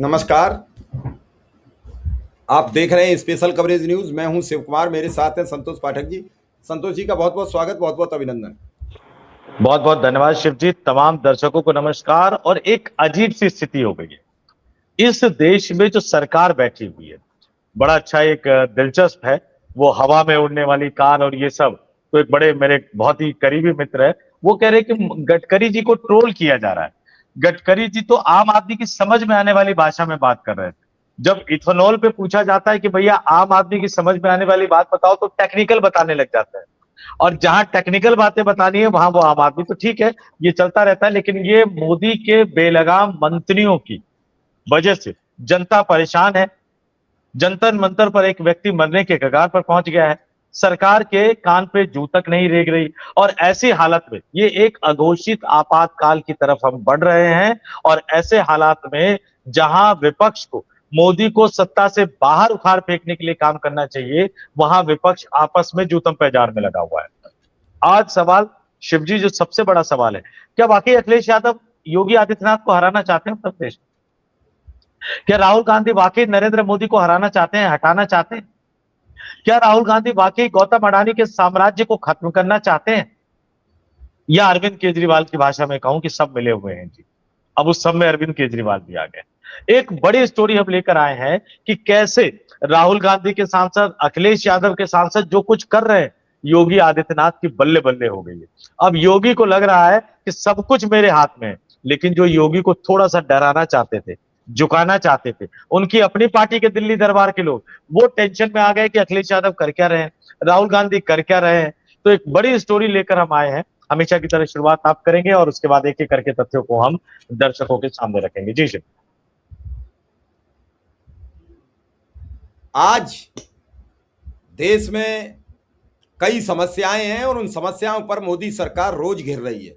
नमस्कार। आप देख रहे हैं स्पेशल कवरेज न्यूज। मैं हूं शिव कुमार, मेरे साथ हैं संतोष पाठक जी। संतोष जी का बहुत बहुत स्वागत, बहुत बहुत अभिनंदन। बहुत बहुत धन्यवाद शिव जी। तमाम दर्शकों को नमस्कार। और एक अजीब सी स्थिति हो गई है इस देश में, जो सरकार बैठी हुई है। बड़ा अच्छा एक दिलचस्प है, वो हवा में उड़ने वाली कार और ये सब। तो एक बड़े मेरे बहुत ही करीबी मित्र है, वो कह रहे कि गडकरी जी को ट्रोल किया जा रहा है। गडकरी जी तो आम आदमी की समझ में आने वाली भाषा में बात कर रहे थे। जब इथेनॉल पे पूछा जाता है कि भैया आम आदमी की समझ में आने वाली बात बताओ, तो टेक्निकल बताने लग जाता है। और जहां टेक्निकल बातें बतानी है वहां वो आम आदमी, तो ठीक है, ये चलता रहता है। लेकिन ये मोदी के बेलगाम मंत्रियों की वजह से जनता परेशान है। जंतर मंतर पर एक व्यक्ति मरने के कगार पर पहुंच गया है। सरकार के कान पे जू तक नहीं रेंग रही। और ऐसी हालत में ये एक अघोषित आपातकाल की तरफ हम बढ़ रहे हैं। और ऐसे हालात में जहां विपक्ष को मोदी को सत्ता से बाहर उखाड़ फेंकने के लिए काम करना चाहिए, वहां विपक्ष आपस में जूतम पैजार में लगा हुआ है। आज सवाल शिवजी, जो सबसे बड़ा सवाल है, क्या वाकई अखिलेश यादव योगी आदित्यनाथ को हराना चाहते हैं उत्तर प्रदेश में? क्या राहुल गांधी वाकई नरेंद्र मोदी को हराना चाहते हैं, हटाना चाहते हैं? क्या राहुल गांधी वाकई गौतम अडानी के साम्राज्य को खत्म करना चाहते हैं? या अरविंद केजरीवाल की भाषा में कहूं कि सब मिले हुए हैं जी। अब उस सब में अरविंद केजरीवाल भी आ गए। एक बड़ी स्टोरी हम लेकर आए हैं कि कैसे राहुल गांधी के सांसद, अखिलेश यादव के सांसद जो कुछ कर रहे हैं, योगी आदित्यनाथ की बल्ले बल्ले हो गई है। अब योगी को लग रहा है कि सब कुछ मेरे हाथ में है। लेकिन जो योगी को थोड़ा सा डराना चाहते थे, झुकाना चाहते थे, उनकी अपनी पार्टी के दिल्ली दरबार के लोग, वो टेंशन में आ गए कि अखिलेश यादव कर क्या रहे हैं, राहुल गांधी कर क्या रहे हैं। तो एक बड़ी स्टोरी लेकर हम आए हैं। हमेशा की तरह शुरुआत आप करेंगे और उसके बाद एक एक करके तथ्यों को हम दर्शकों के सामने रखेंगे। जी शिव। आज देश में कई समस्याएं हैं और उन समस्याओं पर मोदी सरकार रोज घिर रही है।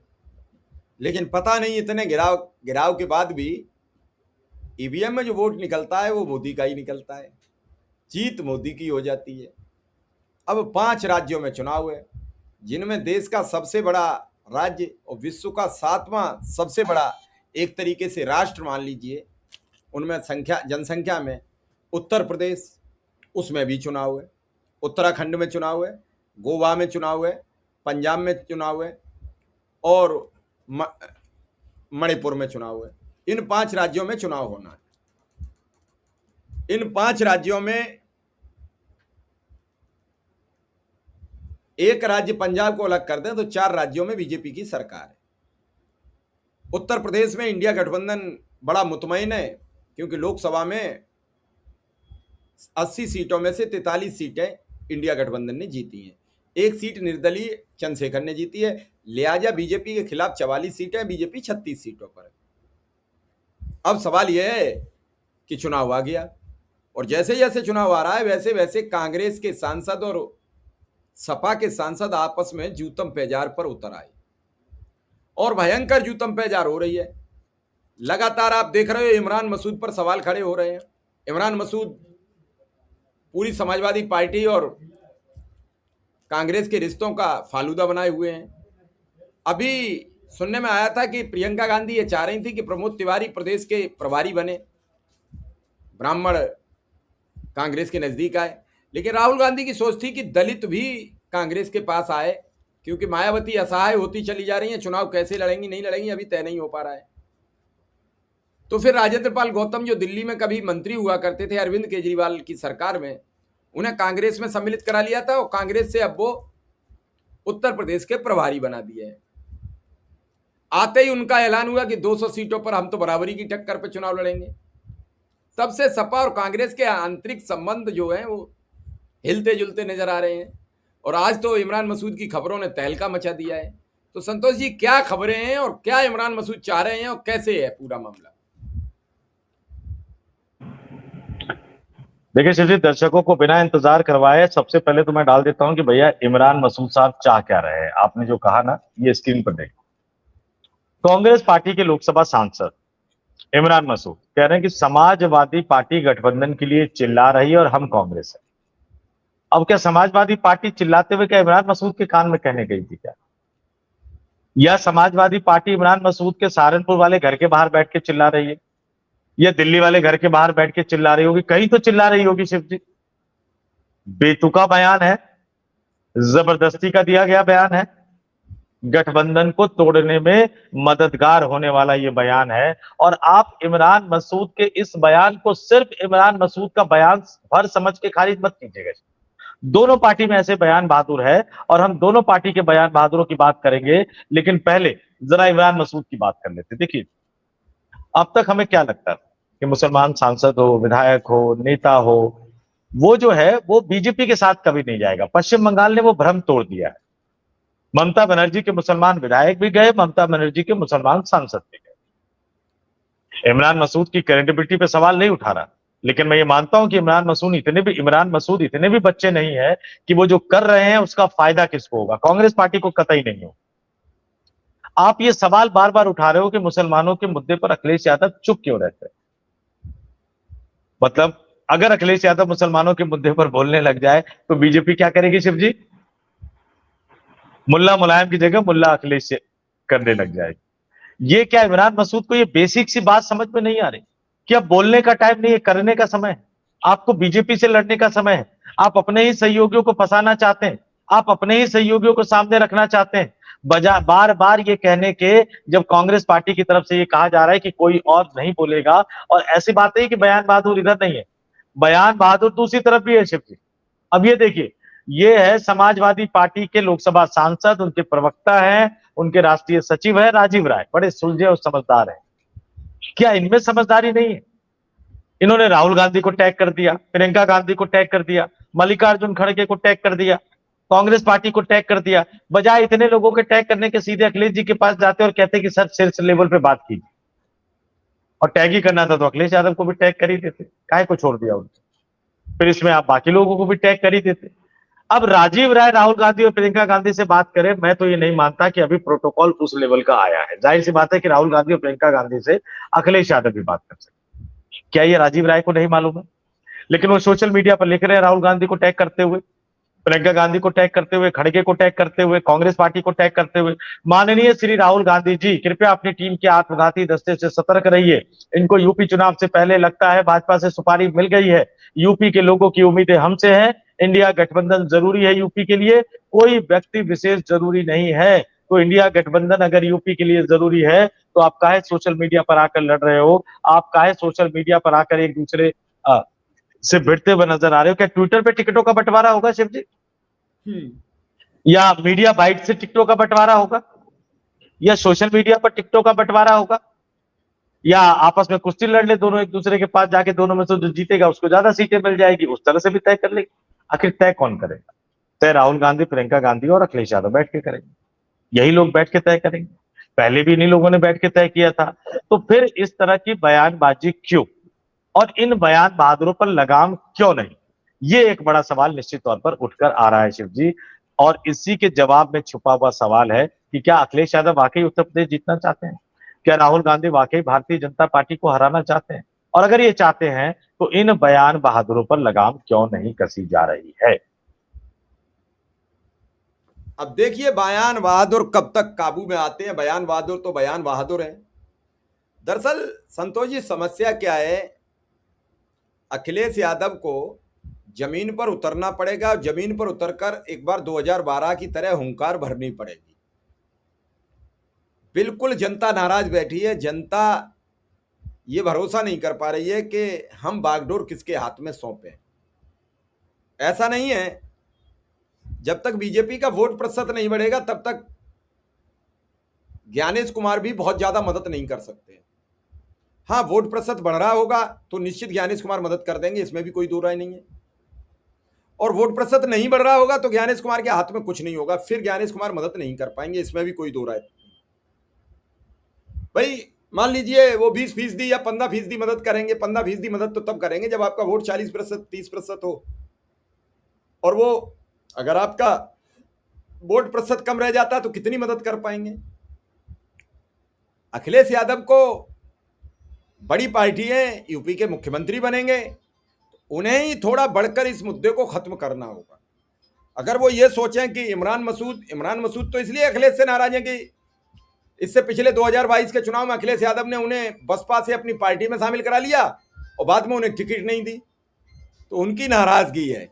लेकिन पता नहीं इतने गिराव गिराव के बाद भी ईवीएम में जो वोट निकलता है वो मोदी का ही निकलता है। जीत मोदी की हो जाती है। अब 5 राज्यों में चुनाव है, जिनमें देश का सबसे बड़ा राज्य और विश्व का 7वां सबसे बड़ा एक तरीके से राष्ट्र मान लीजिए, उनमें जनसंख्या में उत्तर प्रदेश, उसमें भी चुनाव है। उत्तराखंड में चुनाव है, गोवा में चुनाव है, पंजाब में चुनाव है और मणिपुर में चुनाव है। इन 5 राज्यों में चुनाव होना है। इन 5 राज्यों में एक राज्य पंजाब को अलग कर दें तो 4 राज्यों में बीजेपी की सरकार है। उत्तर प्रदेश में इंडिया गठबंधन बड़ा मुतमईन है, क्योंकि लोकसभा में 80 सीटों में से 43 सीटें इंडिया गठबंधन ने जीती हैं। एक सीट निर्दलीय चंद्रशेखर ने जीती है। लिहाजा बीजेपी के खिलाफ 44 सीटें, बीजेपी 36 सीटों पर है। अब सवाल यह है कि चुनाव आ गया और जैसे जैसे चुनाव आ रहा है वैसे वैसे कांग्रेस के सांसद और सपा के सांसद आपस में जूतम पेजार पर उतर आए और भयंकर जूतम पेजार हो रही है। लगातार आप देख रहे हो इमरान मसूद पर सवाल खड़े हो रहे हैं। इमरान मसूद पूरी समाजवादी पार्टी और कांग्रेस के रिश्तों का फालूदा बनाए हुए हैं। अभी सुनने में आया था कि प्रियंका गांधी ये चाह रही थी कि प्रमोद तिवारी प्रदेश के प्रभारी बने, ब्राह्मण कांग्रेस के नजदीक आए। लेकिन राहुल गांधी की सोच थी कि दलित भी कांग्रेस के पास आए, क्योंकि मायावती असहाय होती चली जा रही है। चुनाव कैसे लड़ेंगी नहीं लड़ेंगी अभी तय नहीं हो पा रहा है। तो फिर राजेंद्र पाल गौतम, जो दिल्ली में कभी मंत्री हुआ करते थे अरविंद केजरीवाल की सरकार में, उन्हें कांग्रेस में सम्मिलित करा लिया था और कांग्रेस से अब वो उत्तर प्रदेश के प्रभारी बना दिए हैं। आते ही उनका ऐलान हुआ कि 200 सीटों पर हम तो बराबरी की टक्कर पर चुनाव लड़ेंगे। तब से सपा और कांग्रेस के आंतरिक संबंध जो हैं वो हिलते जुलते नजर आ रहे हैं। और आज तो इमरान मसूद की खबरों ने तहलका मचा दिया है। तो संतोष जी, क्या खबरें हैं और क्या इमरान मसूद चाह रहे हैं और कैसे है पूरा मामला? देखिए शिव जी, दर्शकों को बिना इंतजार करवाए सबसे पहले तो मैं डाल देता हूं कि भैया इमरान मसूद साहब चाह क्या रहे हैं। आपने जो कहा ना, ये स्क्रीन पर देखो। कांग्रेस पार्टी के लोकसभा सांसद इमरान मसूद कह रहे हैं कि समाजवादी पार्टी गठबंधन के लिए चिल्ला रही है और हम कांग्रेस है। अब क्या समाजवादी पार्टी चिल्लाते हुए क्या इमरान मसूद के कान में कहने गई थी क्या? या समाजवादी पार्टी इमरान मसूद के सहारनपुर वाले घर के बाहर बैठ के चिल्ला रही है? या दिल्ली वाले घर के बाहर बैठ के चिल्ला रही होगी, कहीं तो चिल्ला रही होगी शिव जी। बेतुका बयान है, जबरदस्ती का दिया गया बयान है, गठबंधन को तोड़ने में मददगार होने वाला ये बयान है। और आप इमरान मसूद के इस बयान को सिर्फ इमरान मसूद का बयान भर समझ के खारिज मत कीजिएगा। दोनों पार्टी में ऐसे बयान बहादुर है और हम दोनों पार्टी के बयान बहादुरों की बात करेंगे, लेकिन पहले जरा इमरान मसूद की बात कर लेते। देखिए, अब तक हमें क्या लगता है कि मुसलमान सांसद हो, विधायक हो, नेता हो, वो जो है वो बीजेपी के साथ कभी नहीं जाएगा। पश्चिम बंगाल ने वो भ्रम तोड़ दिया है। ममता बनर्जी के मुसलमान विधायक भी गए, ममता बनर्जी के मुसलमान सांसद भी गए। इमरान मसूद की क्रेडिबिलिटी पे सवाल नहीं उठा रहा, लेकिन मैं ये मानता हूं कि इमरान मसूद इतने भी बच्चे नहीं है कि वो जो कर रहे हैं उसका फायदा किसको होगा, कांग्रेस पार्टी को कतई नहीं हो। आप ये सवाल बार बार उठा रहे हो कि मुसलमानों के मुद्दे पर अखिलेश यादव चुप क्यों रहते हैं। मतलब अगर अखिलेश यादव मुसलमानों के मुद्दे पर बोलने लग जाए तो बीजेपी क्या करेगी शिव जी? मुल्ला मुलायम की जगह मुल्ला अखिलेश से करने लग जाएगी। ये क्या इमरान मसूद को ये बेसिक सी बात समझ में नहीं आ रही कि अब बोलने का टाइम नहीं है, करने का समय है। आपको बीजेपी से लड़ने का समय है। आप अपने ही सहयोगियों को फंसाना चाहते हैं, आप अपने ही सहयोगियों को सामने रखना चाहते हैं। बार बार ये कहने के, जब कांग्रेस पार्टी की तरफ से ये कहा जा रहा है कि कोई और नहीं बोलेगा, और ऐसी बात नहीं कि बयान बहादुर इधर नहीं है, बयान बहादुर दूसरी तरफ भी है शिव जी। अब ये देखिए, ये है समाजवादी पार्टी के लोकसभा सांसद, उनके प्रवक्ता हैं, उनके राष्ट्रीय सचिव है राजीव राय, बड़े सुलझे और समझदार हैं। क्या इनमें समझदारी नहीं है? इन्होंने राहुल गांधी को टैग कर दिया, प्रियंका गांधी को टैग कर दिया, मल्लिकार्जुन खड़गे को टैग कर दिया, कांग्रेस पार्टी को टैग कर दिया। बजाय इतने लोगों के टैग करने के सीधे अखिलेश जी के पास जाते और कहते कि सर शीर्ष लेवल पे बात कीजिए। और टैग ही करना था तो अखिलेश यादव को भी टैग कर ही देते, काहे को छोड़ दिया उनको? फिर इसमें आप बाकी लोगों को भी टैग कर ही देते। अब राजीव राय राहुल गांधी और प्रियंका गांधी से बात करें, मैं तो ये नहीं मानता कि अभी प्रोटोकॉल उस लेवल का आया है। जाहिर सी बात है कि राहुल गांधी और प्रियंका गांधी से अखिलेश यादव भी बात कर सकते। क्या ये राजीव राय को नहीं मालूम है? लेकिन वो सोशल मीडिया पर लिख रहे हैं राहुल गांधी को टैग करते हुए, प्रियंका गांधी को टैग करते हुए, खड़गे को टैग करते हुए, कांग्रेस पार्टी को टैग करते हुए, माननीय श्री राहुल गांधी जी कृपया अपनी टीम के आत्मघाती दस्ते से सतर्क रहिए। इनको यूपी चुनाव से पहले लगता है भाजपा से सुपारी मिल गई है। यूपी के लोगों की उम्मीदें हमसे हैं। इंडिया गठबंधन जरूरी है यूपी के लिए, कोई व्यक्ति विशेष जरूरी नहीं है। तो इंडिया गठबंधन अगर यूपी के लिए जरूरी है तो आप काहे सोशल मीडिया पर आकर लड़ रहे हो? आप काहे सोशल मीडिया पर आकर एक दूसरे से भिड़ते हुए नजर आ रहे हो? क्या ट्विटर पे टिकटों का बंटवारा होगा शिव जी? या मीडिया बाइट से टिकटों का बंटवारा होगा? या सोशल मीडिया पर टिकटों का बंटवारा होगा? या आपस में कुश्ती लड़ ले दोनों एक दूसरे के पास जाके, दोनों में से जो जीतेगा उसको ज्यादा सीटें मिल जाएगी, उस तरह से भी तय कर लेगी। आखिर तय कौन करेगा? तय राहुल गांधी, प्रियंका गांधी और अखिलेश यादव बैठ के करेंगे। यही लोग बैठ के तय करेंगे। पहले भी इन्हीं लोगों ने बैठ के तय किया था। तो फिर इस तरह की बयानबाजी क्यों, और इन बयान बहादुरों पर लगाम क्यों नहीं? ये एक बड़ा सवाल निश्चित तौर पर उठकर आ रहा है शिव जी। और इसी के जवाब में छुपा हुआ सवाल है कि क्या अखिलेश यादव वाकई उत्तर प्रदेश जीतना चाहते हैं? क्या राहुल गांधी वाकई भारतीय जनता पार्टी को हराना चाहते हैं? और अगर ये चाहते हैं तो इन बयान बहादुरों पर लगाम क्यों नहीं कसी जा रही है? अब देखिए, बयान बहादुर कब तक काबू में आते हैं। बयान बहादुर तो बयान बहादुर है। दरअसल संतोष जी, समस्या क्या है, अखिलेश यादव को जमीन पर उतरना पड़ेगा। जमीन पर उतरकर एक बार 2012 की तरह हुंकार भरनी पड़ेगी। बिल्कुल जनता नाराज बैठी है। जनता ये भरोसा नहीं कर पा रही है कि हम बागडोर किसके हाथ में सौंपें। ऐसा नहीं है, जब तक बीजेपी का वोट प्रतिशत नहीं बढ़ेगा तब तक ज्ञानेश कुमार भी बहुत ज्यादा मदद नहीं कर सकते। हाँ, वोट प्रतिशत बढ़ रहा होगा तो निश्चित ज्ञानेश कुमार मदद कर देंगे, इसमें भी कोई दो राय नहीं है। और वोट प्रतिशत नहीं बढ़ रहा होगा तो ज्ञानेश कुमार के हाथ में कुछ नहीं होगा, फिर ज्ञानेश कुमार मदद नहीं कर पाएंगे, इसमें भी कोई दो राय। भाई मान लीजिए वो 20% या 15% मदद करेंगे। 15% मदद तो तब करेंगे जब आपका वोट 40%, 30% हो। और वो अगर आपका वोट प्रतिशत कम रह जाता तो कितनी मदद कर पाएंगे? अखिलेश यादव को बड़ी पार्टी है, यूपी के मुख्यमंत्री बनेंगे, उन्हें ही थोड़ा बढ़कर इस मुद्दे को खत्म करना होगा। अगर वो ये सोचें कि इमरान मसूद तो इसलिए अखिलेश से नाराज है कि इससे पिछले 2022 के चुनाव में अखिलेश यादव ने उन्हें बसपा से अपनी पार्टी में शामिल करा लिया और बाद में उन्हें टिकट नहीं दी, तो उनकी नाराजगी है।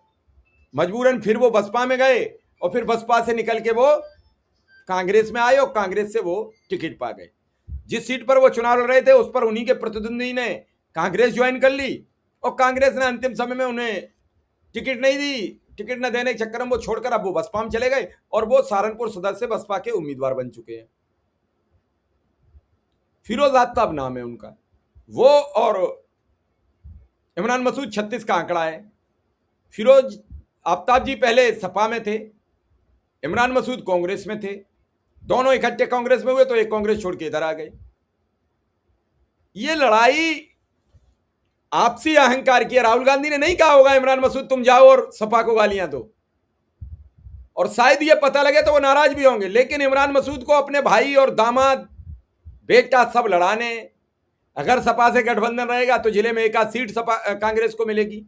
मजबूरन फिर वो बसपा में गए और फिर बसपा से निकल के वो कांग्रेस में आए और कांग्रेस से वो टिकट पा गए। जिस सीट पर वो चुनाव लड़ रहे थे उस पर उन्हीं के प्रतिद्वंदी ने कांग्रेस ज्वाइन कर ली और कांग्रेस ने अंतिम समय में उन्हें टिकट नहीं दी। टिकट न देने के चक्कर में वो छोड़कर अब वो बसपा में चले गए और वो सहारनपुर सदर से बसपा के उम्मीदवार बन चुके हैं। फिरोज आफ्ताब नाम है उनका। वो और इमरान मसूद 36 का आंकड़ा है। फिरोज आफ्ताब जी पहले सपा में थे, इमरान मसूद कांग्रेस में थे, दोनों इकट्ठे कांग्रेस में हुए तो एक कांग्रेस छोड़ के इधर आ गए। ये लड़ाई आपसी अहंकार की है। राहुल गांधी ने नहीं कहा होगा इमरान मसूद तुम जाओ और सपा को गालियां दो, और शायद ये पता लगे तो वो नाराज भी होंगे, लेकिन इमरान मसूद को अपने भाई और दामाद बेटा सब लड़ाने। अगर सपा से गठबंधन रहेगा तो जिले में एक आध सीट सपा कांग्रेस को मिलेगी,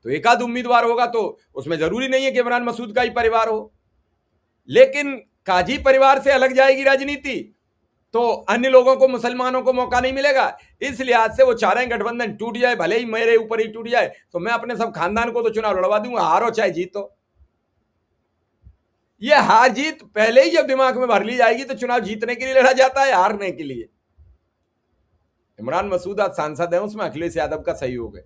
तो एक आध उम्मीदवार होगा, तो उसमें जरूरी नहीं है कि इमरान मसूद का ही परिवार हो। लेकिन काजी परिवार से अलग जाएगी राजनीति तो अन्य लोगों को, मुसलमानों को मौका नहीं मिलेगा। इस लिहाज से वो चाह रहे हैं गठबंधन टूट जाए, भले ही मेरे ऊपर ही टूट जाए, तो मैं अपने सब खानदान को तो चुनाव लड़वा दूंगा, हारो चाहे जीतो। ये हार जीत पहले ही जब दिमाग में भर ली जाएगी तो चुनाव जीतने के लिए लड़ा जाता है, हारने के लिए। इमरान मसूद आज सांसद है, उसमें अखिलेश यादव का सहयोग है,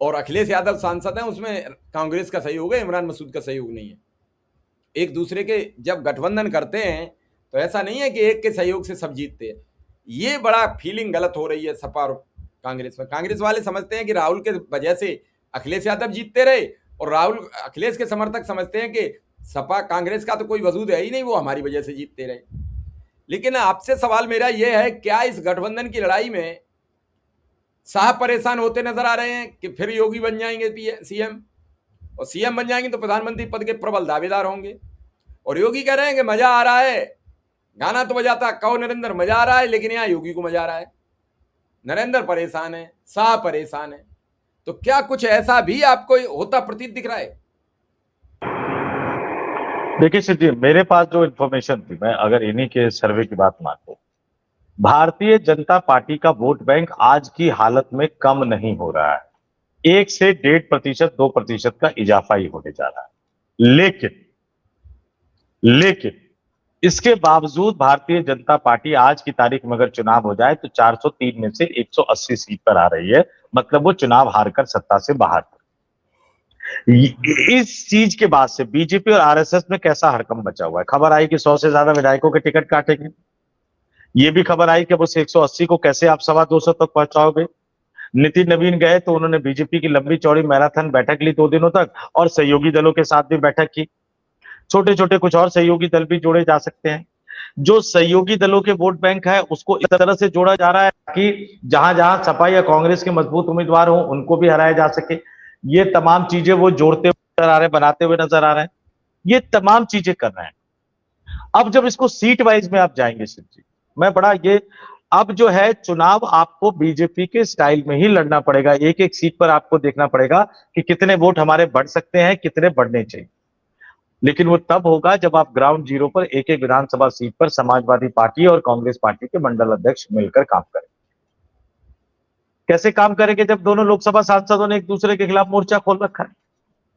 और अखिलेश यादव सांसद है उसमें कांग्रेस का सहयोग है, इमरान मसूद का सहयोग नहीं है। एक दूसरे के जब गठबंधन करते हैं तो ऐसा नहीं है कि एक के सहयोग से सब जीतते हैं। ये बड़ा फीलिंग गलत हो रही है सपा और कांग्रेस में। कांग्रेस वाले समझते हैं कि राहुल के वजह से अखिलेश यादव जीतते रहे, और राहुल अखिलेश के समर्थक समझते हैं कि सपा कांग्रेस का तो कोई वजूद है ही नहीं, वो हमारी वजह से जीतते रहे। लेकिन आपसे सवाल मेरा यह है, क्या इस गठबंधन की लड़ाई में शाह परेशान होते नजर आ रहे हैं कि फिर योगी बन जाएंगे सीएम, और सीएम बन जाएंगे तो प्रधानमंत्री पद के प्रबल दावेदार होंगे, और योगी कह रहे हैं कि मजा आ रहा है, गाना तो बजाता कहो नरेंद्र मजा आ रहा है, लेकिन यहां योगी को मजा आ रहा है। नरेंद्र परेशान है, शाह परेशान है, तो क्या कुछ ऐसा भी आपको होता प्रतीत दिख रहा है? देखिए शिव जी, मेरे पास जो इन्फॉर्मेशन थी, मैं अगर इन्हीं के सर्वे की बात मानूं, भारतीय जनता पार्टी का वोट बैंक आज की हालत में कम नहीं हो रहा है। 1 से 1.5%, 2% का इजाफा ही होने जा रहा है। लेकिन इसके बावजूद भारतीय जनता पार्टी आज की तारीख में अगर चुनाव हो जाए तो 403 में से 180 सीट पर आ रही है, मतलब वो चुनाव हारकर सत्ता से बाहर। इस चीज के बाद से बीजेपी और आरएसएस में कैसा हड़कंप बचा हुआ है। खबर आई कि 100 से ज्यादा विधायकों के टिकट काटेंगे। ये भी खबर आई कि अब उस 180 को कैसे आप 225 तक पहुंचाओगे। नितिन नवीन गए तो उन्होंने बीजेपी की लंबी चौड़ी मैराथन बैठक ली 2 दिनों तक, और सहयोगी दलों के साथ भी बैठक की। छोटे छोटे कुछ और सहयोगी दल भी जोड़े जा सकते हैं। जो सहयोगी दलों के वोट बैंक है उसको इस तरह से जोड़ा जा रहा है कि जहां जहां सपा या कांग्रेस के मजबूत उम्मीदवार हो उनको भी हराया जा सके। ये तमाम चीजें वो जोड़ते हुए नजर आ रहे हैं, बनाते हुए नजर आ रहे हैं, ये तमाम चीजें कर रहे हैं। अब जब इसको सीट वाइज में आप जाएंगे शिव जी, मैं बड़ा ये, अब जो है चुनाव आपको बीजेपी के स्टाइल में ही लड़ना पड़ेगा। एक एक सीट पर आपको देखना पड़ेगा कि कितने वोट हमारे बढ़ सकते हैं, कितने बढ़ने चाहिए। लेकिन वो तब होगा जब आप ग्राउंड जीरो पर एक एक विधानसभा सीट पर समाजवादी पार्टी और कांग्रेस पार्टी के मंडल अध्यक्ष मिलकर काम करें। कैसे काम करेंगे? जब दोनों लोकसभा सांसदों ने एक दूसरे के खिलाफ मोर्चा खोल रखा है।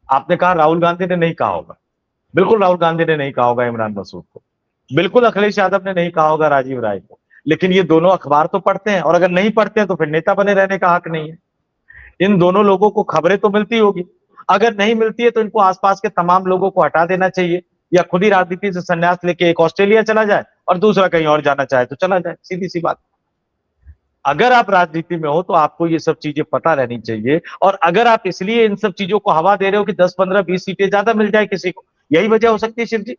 आपने कहा राहुल गांधी ने नहीं कहा होगा, बिल्कुल राहुल गांधी ने नहीं कहा होगा इमरान मसूद को, बिल्कुल अखिलेश यादव ने नहीं कहा होगा राजीव राय को, लेकिन ये दोनों अखबार तो पढ़ते हैं, और अगर नहीं पढ़ते हैं तो फिर नेता बने रहने का हक नहीं है। इन दोनों लोगों को खबरें तो मिलती होगी, अगर नहीं मिलती है तो इनको आसपास के तमाम लोगों को हटा देना चाहिए, या खुद ही राजनीति से संन्यास लेके एक ऑस्ट्रेलिया चला जाए और दूसरा कहीं और जाना चाहे तो चला जाए, सीधी सी बात। अगर आप राजनीति में हो तो आपको ये सब चीजें पता रहनी चाहिए, और अगर आप इसलिए इन सब चीजों को हवा दे रहे हो कि 10, 15, 20 सीटें ज्यादा मिल जाए किसी को, यही वजह हो सकती है शिव जी,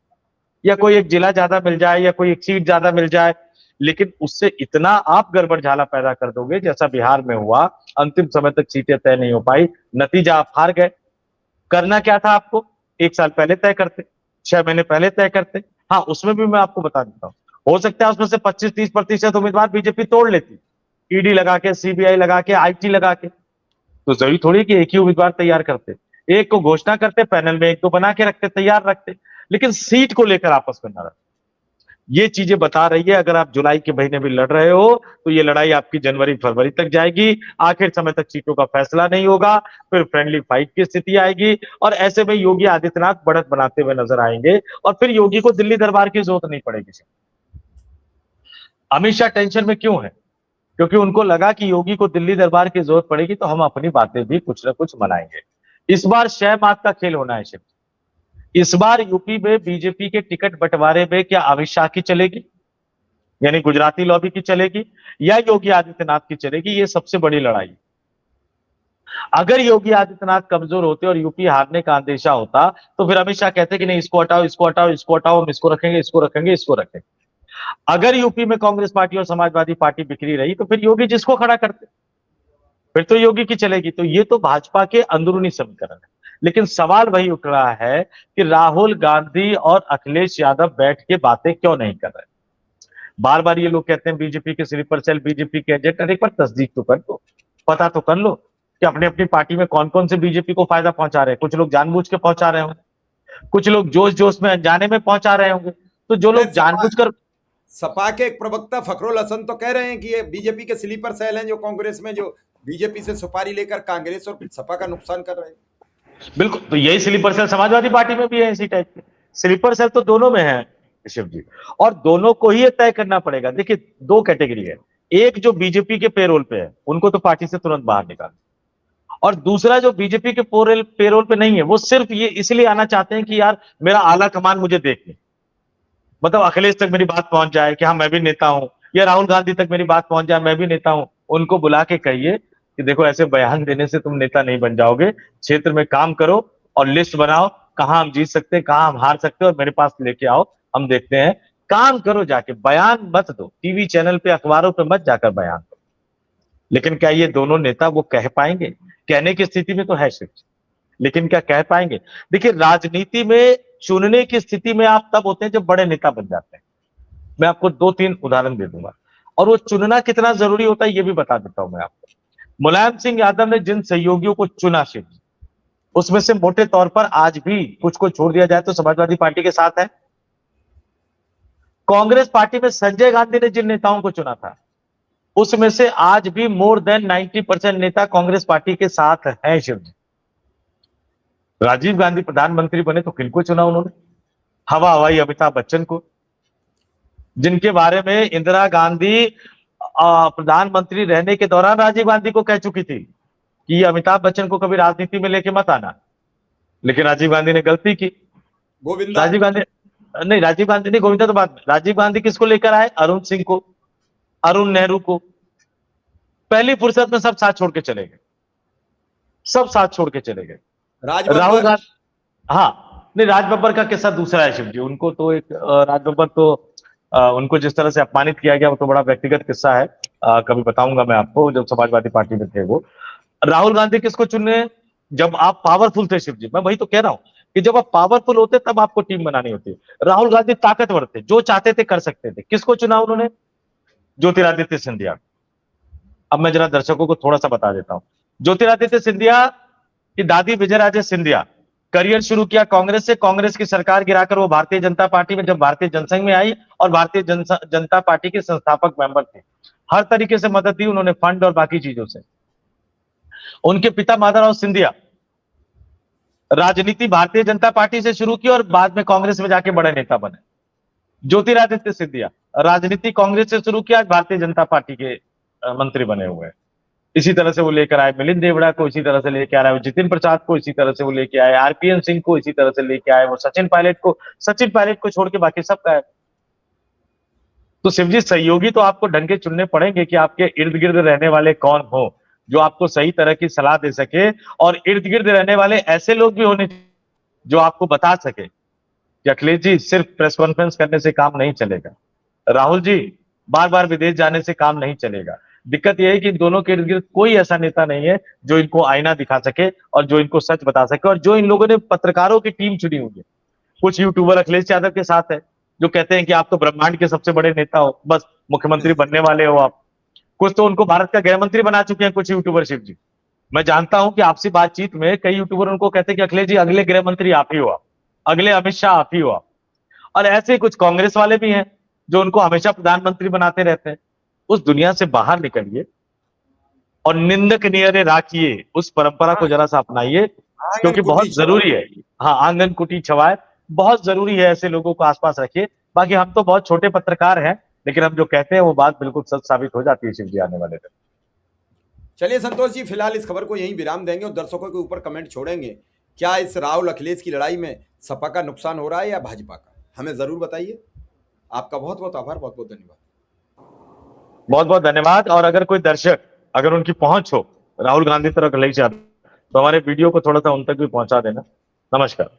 या कोई एक जिला ज्यादा मिल जाए या कोई एक सीट ज्यादा मिल जाए, लेकिन उससे इतना आप गड़बड़ झाला पैदा कर दोगे जैसा बिहार में हुआ, अंतिम समय तक सीटें तय नहीं हो पाई, नतीजा आप हार गए। करना क्या था आपको? 1 साल पहले तय करते, 6 महीने पहले तय करते। हाँ, उसमें भी मैं आपको बता देता हूँ, हो सकता है उसमें से 25-30% उम्मीदवार बीजेपी तोड़ लेती, ईडी लगा के, सीबीआई लगा के, आईटी लगा के। तो जरूरी थोड़ी कि एक ही उम्मीदवार तैयार करते, एक को घोषणा करते, पैनल में 1-2 बना के रखते, तैयार रखते, लेकिन सीट को लेकर आपस में न रखते। ये चीजें बता रही है। अगर आप जुलाई के महीने में लड़ रहे हो तो ये लड़ाई आपकी जनवरी फरवरी तक जाएगी, आखिर समय तक सीटों का फैसला नहीं होगा, फिर फ्रेंडली फाइट की स्थिति आएगी और ऐसे में योगी आदित्यनाथ बढ़त बनाते हुए नजर आएंगे और फिर योगी को दिल्ली दरबार की जरूरत नहीं पड़ेगी। अमित शाह टेंशन में क्यों है? क्योंकि उनको लगा कि योगी को दिल्ली दरबार की जरूरत पड़ेगी तो हम अपनी बातें भी कुछ ना कुछ मनाएंगे। इस बार 6 मार्च का खेल होना है शिव। इस बार यूपी में बीजेपी के टिकट बंटवारे में क्या अमित शाह की चलेगी, यानी गुजराती लॉबी की चलेगी, या योगी आदित्यनाथ की चलेगी? ये सबसे बड़ी लड़ाई। अगर योगी आदित्यनाथ कमजोर होते और यूपी हारने का अंदेशा होता तो फिर अमित शाह कहते कि नहीं, इसको हटाओ, इसको हटाओ, इसको हटाओ, हम इसको रखेंगे, इसको रखेंगे, इसको रखेंगे। अगर यूपी में कांग्रेस पार्टी और समाजवादी पार्टी बिखरी रही तो फिर योगी जिसको खड़ा करते, फिर तो योगी की चलेगी। तो ये तो भाजपा के अंदरूनी समीकरण है। लेकिन सवाल वही उठ रहा है कि राहुल गांधी और अखिलेश यादव बैठ के बातें क्यों नहीं कर रहे? बार बार ये लोग कहते हैं बीजेपी के स्लीपर सेल, बीजेपी के एजेंट। अरे एक बार तस्दीक तो कर लो, पता तो कर लो कि अपनी अपनी पार्टी में कौन कौन से बीजेपी को फायदा पहुंचा रहे हैं। कुछ लोग जानबूझ के पहुंचा रहे होंगे, कुछ लोग जोश जोश में अनजाने में पहुंचा रहे होंगे। तो जो लोग जानबूझकर, सपा के एक प्रवक्ता फखरुल हसन तो कह रहे हैं कि ये बीजेपी के स्लीपर सेल हैं जो कांग्रेस में, जो बीजेपी से सुपारी लेकर कांग्रेस और सपा का नुकसान कर रहे हैं। बिल्कुल, तो यही स्लीपर सेल समाजवादी पार्टी में भी है, इसी टाइप के स्लीपर सेल तो दोनों में है शिव जी, और दोनों को ही ये तय करना पड़ेगा। देखिए, दो कैटेगरी है, एक जो बीजेपी के पेरोल पे है उनको तो पार्टी से तुरंत बाहर निकाल, और दूसरा जो बीजेपी के पेरोल पे नहीं है, वो सिर्फ ये इसलिए आना चाहते हैं कि यार मेरा आला कमान मुझे देख ले, मतलब अखिलेश तक मेरी बात पहुंच जाए कि हाँ मैं भी नेता हूं, या राहुल गांधी तक मेरी बात पहुंच जाए मैं भी नेता हूं। उनको बुला के कहिए कि देखो ऐसे बयान देने से तुम नेता नहीं बन जाओगे, क्षेत्र में काम करो और लिस्ट बनाओ, कहां हम जीत सकते हैं, कहां हम हार सकते हैं, और मेरे पास लेके आओ, हम देखते हैं। काम करो, जाके बयान मत दो, टीवी चैनल पे अखबारों पे मत जाकर बयान दो। लेकिन क्या ये दोनों नेता वो कह पाएंगे? कहने की स्थिति में तो है शिव, लेकिन क्या कह पाएंगे? देखिए, राजनीति में चुनने की स्थिति में आप तब होते हैं जब बड़े नेता बन जाते हैं। मैं आपको 2-3 उदाहरण दे दूंगा, और वो चुनना कितना जरूरी होता है ये भी बता देता हूं मैं आपको। मुलायम सिंह यादव ने जिन सहयोगियों को चुना शिव, उसमें से मोटे तौर पर आज भी कुछ को छोड़ दिया जाए तो समाजवादी पार्टी के साथ है। कांग्रेस पार्टी में संजय गांधी ने जिन नेताओं को चुना था उसमें से आज भी मोर देन 90% नेता कांग्रेस पार्टी के साथ हैं शिव। राजीव गांधी प्रधानमंत्री बने तो किनको चुना उन्होंने? हवा हवाई अमिताभ बच्चन को, जिनके बारे में इंदिरा गांधी प्रधानमंत्री रहने के दौरान राजीव गांधी को कह चुकी थी कि अमिताभ बच्चन को कभी राजनीति में लेके मत आना। लेकिन राजीव गांधी ने गलती की। गोविंदा, राजीव गांधी नहीं, राजीव गांधी नहीं, गोविंदा तो बात में। राजीव गांधी किसको लेकर आए? अरुण सिंह को, अरुण नेहरू को। पहली फुर्सत में सब साथ छोड़ के चले गए, सब साथ छोड़ के चले गए। राहुल गांधी, हाँ नहीं, राज बब्बर का किस्सा दूसरा है शिव जी। उनको तो एक राज बब्बर तो उनको जिस तरह से अपमानित किया गया वो तो बड़ा व्यक्तिगत किस्सा है, कभी बताऊंगा मैं आपको, जब समाजवादी पार्टी में थे वो। राहुल गांधी किसको चुने? जब आप पावरफुल थे शिव जी। मैं वही तो कह रहा हूं कि जब आप पावरफुल होते तब आपको टीम बनानी होती है। राहुल गांधी ताकतवर थे, जो चाहते थे कर सकते थे। किसको चुना उन्होंने? ज्योतिरादित्य सिंधिया। अब मैं जरा दर्शकों को थोड़ा सा बता देता हूं। ज्योतिरादित्य सिंधिया की दादी विजयराजे सिंधिया, करियर शुरू किया कांग्रेस से, कांग्रेस की सरकार गिराकर वो भारतीय जनता पार्टी में, जब भारतीय जनसंघ में आई, और भारतीय जनता पार्टी के संस्थापक मेंबर थे। हर तरीके से मदद दी उन्होंने, फंड और बाकी चीजों से। उनके पिता माधवराव सिंधिया राजनीति भारतीय जनता पार्टी से शुरू की और बाद में कांग्रेस में जाके बड़े नेता बने। ज्योतिरादित्य सिंधिया राजनीति कांग्रेस से शुरू किया, भारतीय जनता पार्टी के मंत्री बने हुए हैं। इसी तरह से वो लेकर आए मिलिंद देवड़ा को, इसी तरह से लेके आ रहा है जितिन प्रसाद को, इसी तरह से वो लेके आए आरपीएन सिंह को, इसी तरह से लेके आए वो सचिन पायलट को छोड़ के बाकी सब का है। तो शिवजी, सहयोगी तो आपको ढंग के चुनने पड़ेंगे कि आपके इर्द गिर्द रहने वाले कौन हो, जो आपको सही तरह की सलाह दे सके, और इर्द गिर्द रहने वाले ऐसे लोग भी होने जो आपको बता सके कि अखिलेश जी सिर्फ प्रेस कॉन्फ्रेंस करने से काम नहीं चलेगा, राहुल जी बार बार विदेश जाने से काम नहीं चलेगा। दिक्कत यह है कि इन दोनों के इर्द गिर्द कोई ऐसा नेता नहीं है जो इनको आईना दिखा सके और जो इनको सच बता सके। और जो इन लोगों ने पत्रकारों की टीम चुनी हुई है, कुछ यूट्यूबर अखिलेश यादव के साथ है जो कहते हैं कि आप तो ब्रह्मांड के सबसे बड़े नेता हो, बस मुख्यमंत्री बनने वाले हो आप। कुछ तो उनको भारत का गृह मंत्री बना चुके हैं कुछ यूट्यूबर शिव जी। मैं जानता हूं कि आपसी बातचीत में कई यूट्यूबर उनको कहते हैं कि अखिलेश जी अगले गृह मंत्री आप ही हो, आप अगले अमित शाह आप ही हो आप। और ऐसे कुछ कांग्रेस वाले भी हैं जो उनको हमेशा प्रधानमंत्री बनाते रहते हैं। उस दुनिया से बाहर निकलिए और निंदक नियरे राखिए, उस परंपरा को जरा सा अपनाइए, आंगन क्योंकि कुटी बहुत जरूरी है। हाँ, आंगन कुटी छवाए, बहुत जरूरी है, ऐसे लोगों को आसपास रखिए। बाकी हम तो बहुत छोटे पत्रकार हैं, लेकिन हम जो कहते हैं वो बात बिल्कुल सच साबित हो जाती है शिव जी आने वाले दिन। चलिए संतोष जी, फिलहाल इस खबर को यहीं विराम देंगे और दर्शकों के ऊपर कमेंट छोड़ेंगे। क्या इस राहुल अखिलेश की लड़ाई में सपा का नुकसान हो रहा है या भाजपा का? हमें जरूर बताइए। आपका बहुत बहुत आभार, बहुत बहुत धन्यवाद। बहुत बहुत धन्यवाद। और अगर कोई दर्शक, अगर उनकी पहुंच हो राहुल गांधी तक ले जाए, तो हमारे वीडियो को थोड़ा सा उन तक भी पहुंचा देना। नमस्कार।